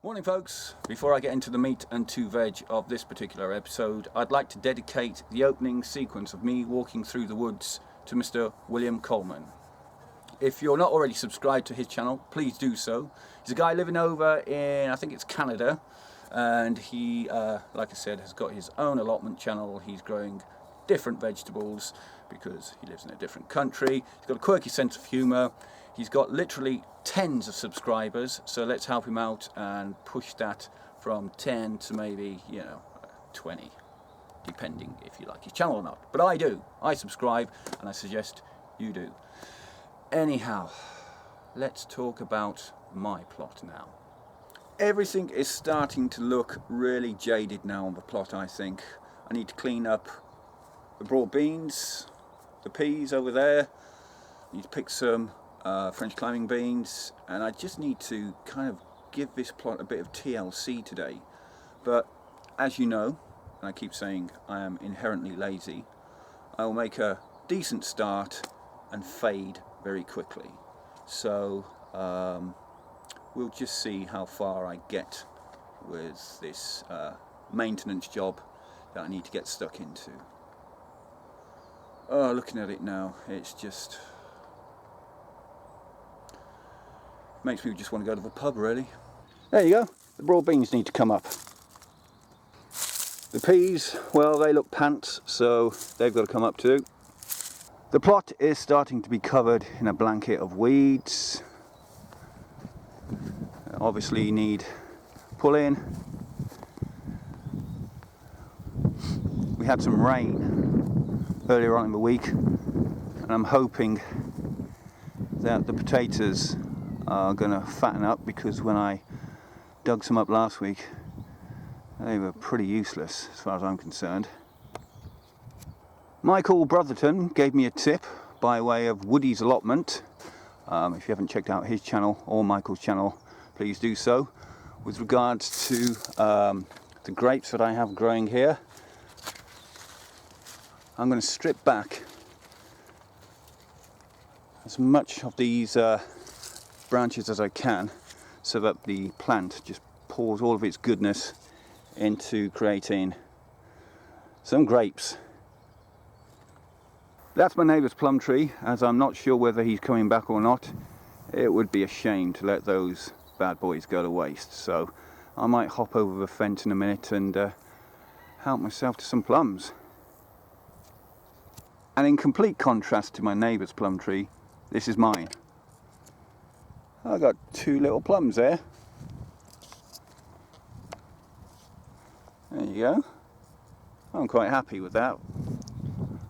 Morning folks, before I get into the meat and to veg of this particular episode, I'd like to dedicate the opening sequence of me walking through the woods to Mr. William Coleman. If you're not already subscribed to his channel, please do so. He's a guy living over in, I think it's Canada, and he, like I said, has got his own allotment channel. He's growing different vegetables because he lives in a different country. He's got a quirky sense of humour. He's got literally tens of subscribers, so let's help him out and push that from 10 to maybe, 20, depending if you like his channel or not. But I do. I subscribe, and I suggest you do. Anyhow, let's talk about my plot now. Everything is starting to look really jaded now on the plot, I think. I need to clean up the broad beans, the peas over there. I need to pick some French climbing beans, and I just need to kind of give this plot a bit of TLC today. But as you know, and I keep saying I am inherently lazy, I will make a decent start and fade very quickly. So we'll just see how far I get with this maintenance job that I need to get stuck into. Oh, looking at it now, it's just makes me just want to go to the pub, really. There you go. The broad beans need to come up. The peas, well, they look pants, so they've got to come up too. The plot is starting to be covered in a blanket of weeds. Obviously you need pulling. We had some rain earlier on in the week, and I'm hoping that the potatoes are going to fatten up, because when I dug some up last week they were pretty useless as far as I'm concerned. Michael Brotherton gave me a tip by way of Woody's Allotment. If you haven't checked out his channel or Michael's channel, please do so. With regards to the grapes that I have growing here, I'm going to strip back as much of these branches as I can, so that the plant just pours all of its goodness into creating some grapes. That's my neighbour's plum tree, as I'm not sure whether he's coming back or not. It would be a shame to let those bad boys go to waste, so I might hop over the fence in a minute and help myself to some plums. And in complete contrast to my neighbour's plum tree, this is mine. I got two little plums there. There you go. I'm quite happy with that.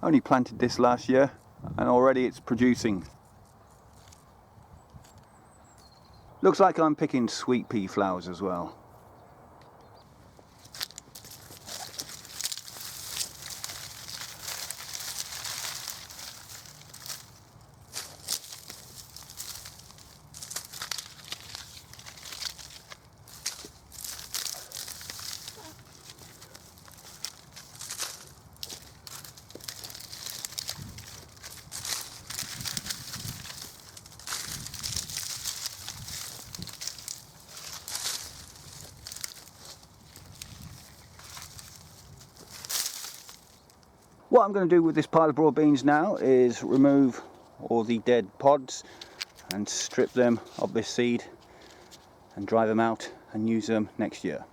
I only planted this last year and already it's producing. Looks like I'm picking sweet pea flowers as well. What I'm going to do with this pile of broad beans now is remove all the dead pods and strip them of this seed and dry them out and use them next year.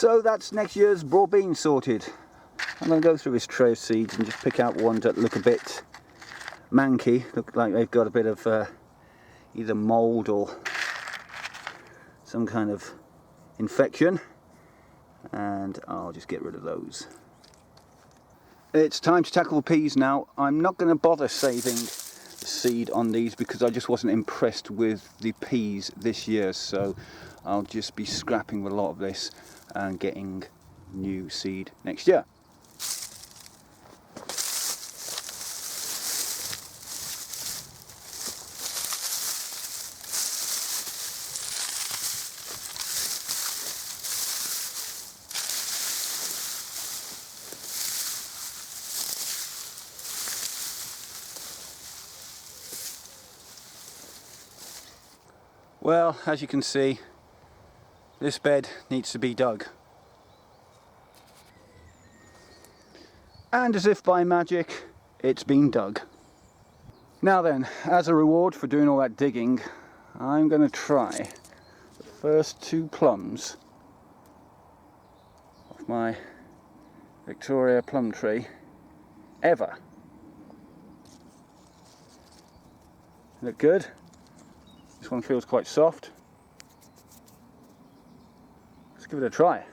So that's next year's broad beans sorted. I'm going to go through this tray of seeds and just pick out ones that look a bit manky, look like they've got a bit of either mould or some kind of infection, and I'll just get rid of those. It's time to tackle the peas now. I'm not going to bother saving the seed on these because I just wasn't impressed with the peas this year, so I'll just be scrapping with a lot of this and getting new seed next year. Well, as you can see, this bed needs to be dug. And as if by magic, it's been dug. Now then, as a reward for doing all that digging, I'm going to try the first 2 plums off my Victoria plum tree ever. Look good? This one feels quite soft. Let's give it a try.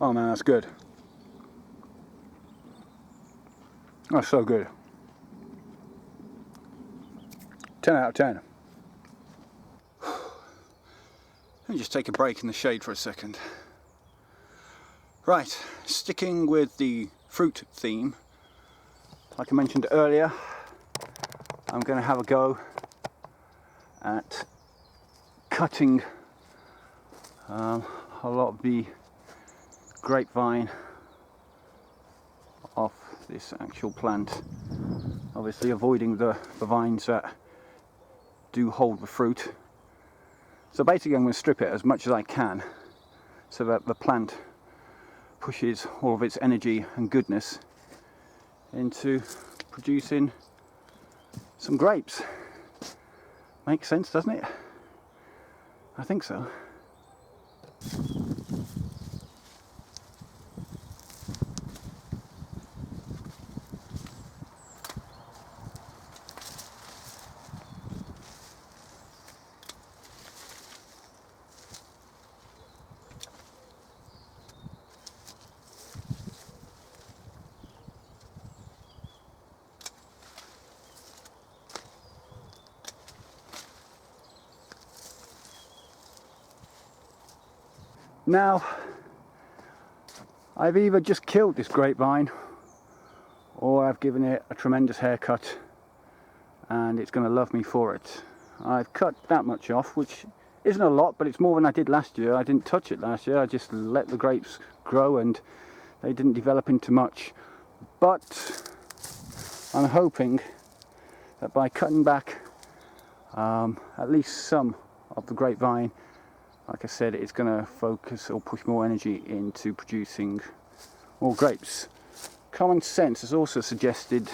Oh man, that's good. That's so good. 10 out of 10. Let me just take a break in the shade for a second. Right, sticking with the fruit theme, like I mentioned earlier, I'm going to have a go at cutting a lot of the grapevine off this actual plant, obviously avoiding the vines that do hold the fruit. So basically I'm going to strip it as much as I can so that the plant pushes all of its energy and goodness into producing some grapes. Makes sense, doesn't it? I think so. Now, I've either just killed this grapevine or I've given it a tremendous haircut and it's going to love me for it. I've cut that much off, which isn't a lot, but it's more than I did last year. I didn't touch it last year, I just let the grapes grow and they didn't develop into much. But I'm hoping that by cutting back at least some of the grapevine, like I said, it's going to focus or push more energy into producing more grapes. Common sense has also suggested,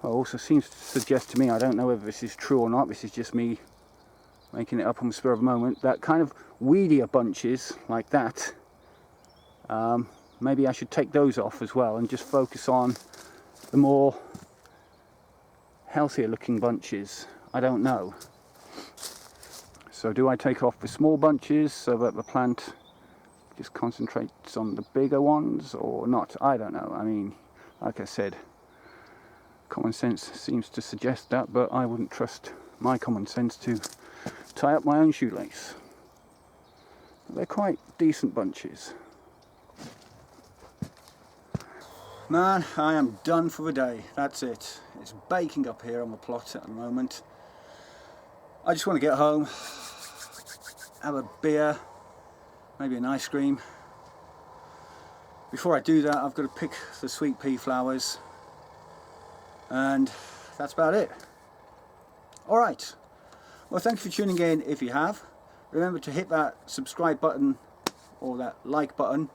well, also seems to suggest to me, I don't know whether this is true or not, this is just me making it up on the spur of the moment, that kind of weedier bunches like that, maybe I should take those off as well and just focus on the more healthier looking bunches. I don't know. So do I take off the small bunches so that the plant just concentrates on the bigger ones or not? I don't know. I mean, like I said, common sense seems to suggest that, but I wouldn't trust my common sense to tie up my own shoelace. They're quite decent bunches. Man, I am done for the day. That's it. It's baking up here on the plot at the moment. I just want to get home, have a beer, maybe an ice cream. Before I do that, I've got to pick the sweet pea flowers, and that's about it. Alright, well, thank you for tuning in if you have. Remember to hit that subscribe button or that like button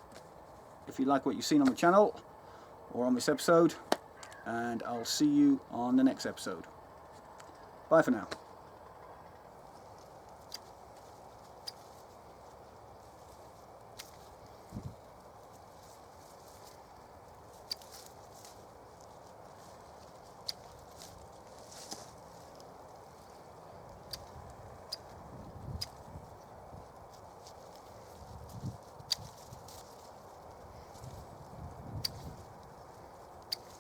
if you like what you've seen on the channel or on this episode, and I'll see you on the next episode. Bye for now.